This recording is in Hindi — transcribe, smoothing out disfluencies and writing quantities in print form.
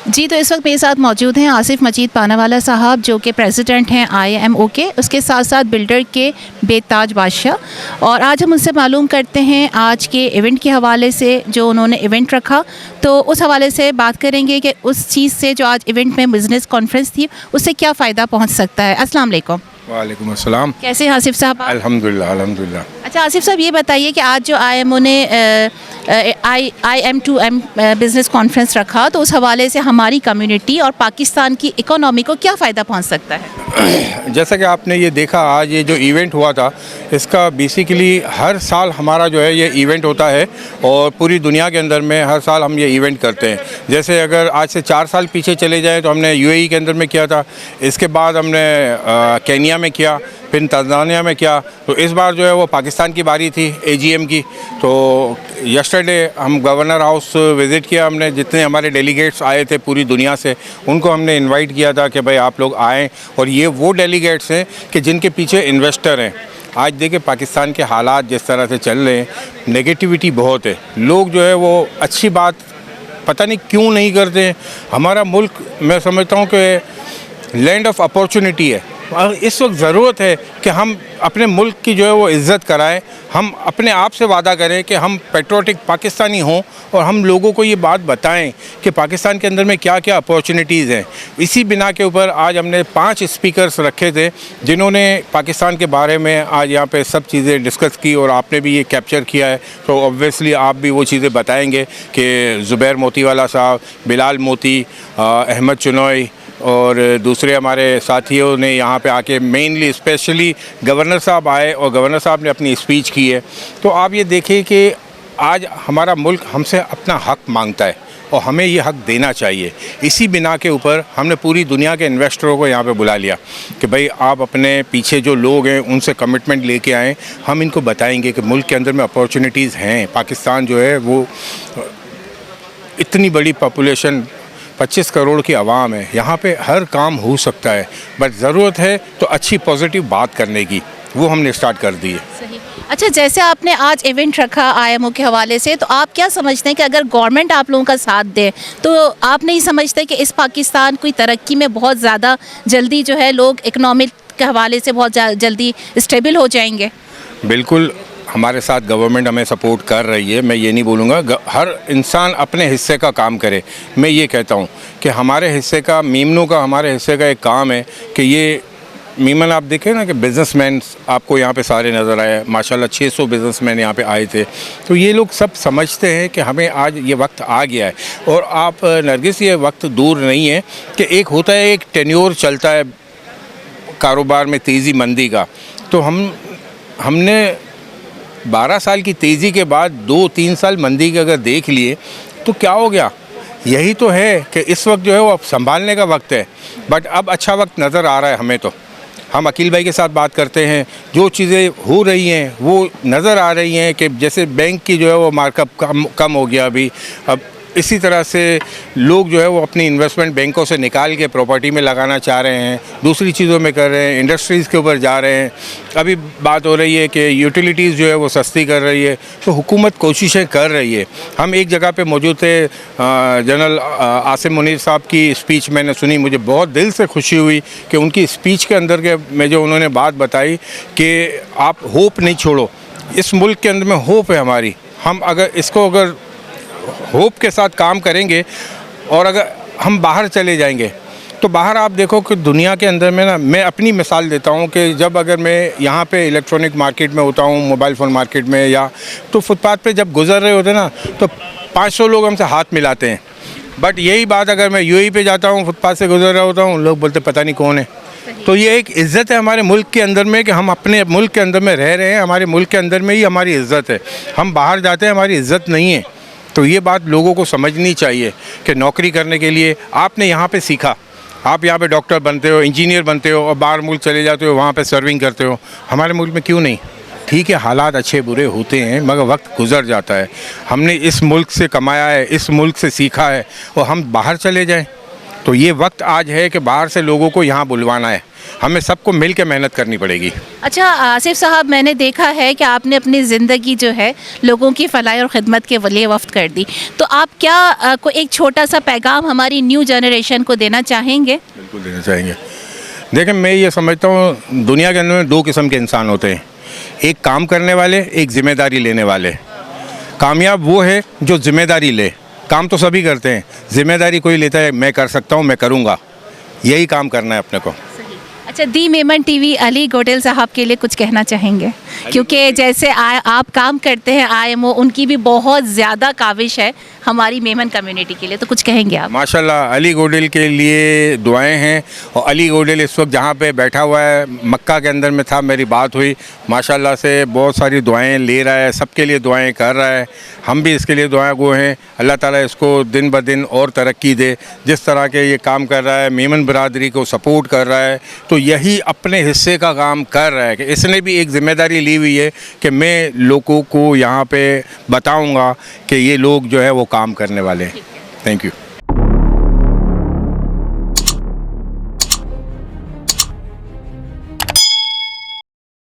जी, तो इस वक्त मेरे साथ मौजूद हैं आसिफ मजीद पानावाला साहब, जो कि प्रेसिडेंट हैं IMO के, उसके साथ साथ बिल्डर के बेताज बादशाह। और आज हम उनसे मालूम करते हैं आज के इवेंट के हवाले से, जो उन्होंने इवेंट रखा, तो उस हवाले से बात करेंगे कि उस चीज़ से जो आज इवेंट में बिज़नेस कॉन्फ्रेंस थी, उससे क्या फ़ायदा पहुँच सकता है। अस्सलाम वालेकुम। वालेकुम अस्सलाम। कैसे हैं आसिफ साहब? अल्हम्दुलिल्लाह अल्हम्दुलिल्लाह। अच्छा आसिफ साहब, ये बताइए कि आज जो IMO ने IM2M बिज़नेस कॉन्फ्रेंस रखा, तो उस हवाले से हमारी कम्युनिटी और पाकिस्तान की इकोनॉमी को क्या फ़ायदा पहुंच सकता है? जैसा कि आपने ये देखा, आज ये जो इवेंट हुआ था, इसका बेसिकली हर साल हमारा जो है ये इवेंट होता है और पूरी दुनिया के अंदर में हर साल हम ये इवेंट करते हैं। जैसे अगर आज से 4 साल पीछे चले जाएँ तो हमने UAE के अंदर में किया था, इसके बाद हमने केन्या में किया, फिर तंजानिया में किया। तो इस बार जो है वो पाकिस्तान की बारी थी AGM की। तो यस्टरडे हम गवर्नर हाउस विज़िट किया हमने, जितने हमारे डेलीगेट्स आए थे पूरी दुनिया से, उनको हमने इनवाइट किया था कि भाई आप लोग आएँ। और ये वो डेलीगेट्स हैं कि जिनके पीछे इन्वेस्टर हैं। आज देखिए पाकिस्तान के हालात जिस तरह से चल रहे हैं, नेगेटिविटी बहुत है। लोग जो है वो अच्छी बात पता नहीं क्यों नहीं करते हैं। हमारा मुल्क, मैं समझता हूँ कि लैंड ऑफ अपॉर्चुनिटी है। और इस वक्त ज़रूरत है कि हम अपने मुल्क की जो है वो इज़्ज़त कराएं। हम अपने आप से वादा करें कि हम पेट्रोटिक पाकिस्तानी हों और हम लोगों को ये बात बताएं कि पाकिस्तान के अंदर में क्या क्या अपॉर्चुनिटीज़ हैं। इसी बिना के ऊपर आज हमने 5 स्पीकर्स रखे थे, जिन्होंने पाकिस्तान के बारे में आज यहाँ पे सब चीज़ें डिस्कस की और आपने भी ये कैप्चर किया है। तो ऑब्वियसली आप भी वो चीज़ें बताएँगे कि ज़ुबैर मोतीवाला साहब, बिलाल मोती, अहमद चुनोई और दूसरे हमारे साथियों ने यहाँ पे आके मेनली स्पेशली गवर्नर साहब आए और गवर्नर साहब ने अपनी स्पीच की है। तो आप ये देखिए कि आज हमारा मुल्क हमसे अपना हक़ मांगता है और हमें ये हक़ देना चाहिए। इसी बिना के ऊपर हमने पूरी दुनिया के इन्वेस्टरों को यहाँ पे बुला लिया कि भाई आप अपने पीछे जो लोग हैं उनसे कमिटमेंट लेके आएँ। हम इनको बताएंगे कि मुल्क के अंदर में अपॉर्चुनिटीज़ हैं। पाकिस्तान जो है वो इतनी बड़ी पॉपुलेशन, 25 करोड़ की आवाम है, यहाँ पे हर काम हो सकता है, बट ज़रूरत है तो अच्छी पॉजिटिव बात करने की, वो हमने स्टार्ट कर दी है। सही। अच्छा, जैसे आपने आज इवेंट रखा IMO के हवाले से, तो आप क्या समझते हैं कि अगर गवर्नमेंट आप लोगों का साथ दे, तो आप नहीं समझते कि इस पाकिस्तान की तरक्की में बहुत ज़्यादा जल्दी जो है लोग इकनॉमिक के हवाले से बहुत जल्दी स्टेबल हो जाएंगे? बिल्कुल, हमारे साथ गवर्नमेंट हमें सपोर्ट कर रही है। मैं ये नहीं बोलूँगा, हर इंसान अपने हिस्से का काम करे। मैं ये कहता हूँ कि हमारे हिस्से का, मीमनों का हमारे हिस्से का एक काम है कि ये मीमन आप देखें ना कि बिज़नेसमैन आपको यहाँ पे सारे नज़र आए। माशाल्लाह 600 बिज़नेसमैन यहाँ पे आए थे। तो ये लोग सब समझते हैं कि हमें आज ये वक्त आ गया है। और आप नरगिस, ये वक्त दूर नहीं है कि एक होता है, एक टेन्योर चलता है कारोबार में तेज़ी मंदी का। तो हमने 12 साल की तेज़ी के बाद 2-3 साल मंदी के अगर देख लिए तो क्या हो गया। यही तो है कि इस वक्त जो है वो अब संभालने का वक्त है। बट अब अच्छा वक्त नज़र आ रहा है हमें। तो हम अकील भाई के साथ बात करते हैं, जो चीज़ें हो रही हैं वो नज़र आ रही हैं कि जैसे बैंक की जो है वो मार्कअप कम हो गया अभी। अब इसी तरह से लोग जो है वो अपनी इन्वेस्टमेंट बैंकों से निकाल के प्रॉपर्टी में लगाना चाह रहे हैं, दूसरी चीज़ों में कर रहे हैं, इंडस्ट्रीज़ के ऊपर जा रहे हैं। अभी बात हो रही है कि यूटिलिटीज़ जो है वो सस्ती कर रही है। तो हुकूमत कोशिशें कर रही है। हम एक जगह पे मौजूद थे, जनरल आसिम मुनीर साहब की स्पीच मैंने सुनी, मुझे बहुत दिल से खुशी हुई कि उनकी स्पीच के अंदर के में जो उन्होंने बात बताई कि आप होप नहीं छोड़ो। इस मुल्क के अंदर में होप है हमारी। हम अगर होप के साथ काम करेंगे और अगर हम बाहर चले जाएंगे तो बाहर आप देखो कि दुनिया के अंदर में ना, मैं अपनी मिसाल देता हूँ कि जब अगर मैं यहाँ पे इलेक्ट्रॉनिक मार्केट में होता हूँ, मोबाइल फ़ोन मार्केट में, या तो फुटपाथ पे जब गुजर रहे होते ना तो 500 लोग हमसे हाथ मिलाते हैं। बट यही बात अगर मैं UAE पे जाता हूँ, फुटपाथ से गुजर रहा होता हूँ, लोग बोलते पता नहीं कौन है। तो ये एक इज़्ज़त है हमारे मुल्क के अंदर में कि हम अपने मुल्क के अंदर में रह रहे हैं। हमारे मुल्क के अंदर में ही हमारी इज़्ज़त है। हम बाहर जाते हैं, हमारी इज़्ज़त नहीं है। तो ये बात लोगों को समझनी चाहिए कि नौकरी करने के लिए आपने यहाँ पे सीखा, आप यहाँ पे डॉक्टर बनते हो, इंजीनियर बनते हो और बाहर मुल्क चले जाते हो, वहाँ पे सर्विंग करते हो। हमारे मुल्क में क्यों नहीं? ठीक है, हालात अच्छे बुरे होते हैं मगर वक्त गुजर जाता है। हमने इस मुल्क से कमाया है, इस मुल्क से सीखा है और हम बाहर चले जाएं तो ये वक्त आज है कि बाहर से लोगों को यहाँ बुलवाना है। हमें सबको मिल के मेहनत करनी पड़ेगी। अच्छा आसिफ साहब, मैंने देखा है कि आपने अपनी ज़िंदगी जो है लोगों की फलाह और ख़िदमत के लिए वफ़्त कर दी, तो आप क्या को एक छोटा सा पैगाम हमारी न्यू जनरेशन को देना चाहेंगे? बिल्कुल देना चाहेंगे। देखिए, मैं ये समझता हूँ दुनिया के अंदर में 2 किस्म के इंसान होते हैं, एक काम करने वाले, एक ज़िम्मेदारी लेने वाले। कामयाब वो है जो ज़िम्मेदारी ले। काम तो सभी करते हैं, ज़िम्मेदारी कोई लेता है, मैं कर सकता हूँ, मैं करूँगा, यही काम करना है अपने को। अच्छा, दी मेमन टीवी अली गोडेल साहब के लिए कुछ कहना चाहेंगे? क्योंकि जैसे आप काम करते हैं IMO, उनकी भी बहुत ज़्यादा काविश है हमारी मेमन कम्युनिटी के लिए, तो कुछ कहेंगे आप? माशाल्लाह, अली गोडेल के लिए दुआएं हैं। और अली गोडेल इस वक्त जहाँ पे बैठा हुआ है, मक्का के अंदर में था, मेरी बात हुई, माशाल्लाह से बहुत सारी दुआएं ले रहा है, सबके लिए दुआएं कर रहा है। हम भी इसके लिए दुआएं गो हैं, अल्लाह ताला इसको दिन ब दिन और तरक्की दे। जिस तरह के ये काम कर रहा है, मेमन बरादरी को सपोर्ट कर रहा है, तो यही अपने हिस्से का काम कर रहा है कि इसने भी एक ज़िम्मेदारी ली हुई है कि मैं लोगों को यहाँ पे बताऊँगा कि ये लोग जो है वो काम करने वाले हैं। Thank you.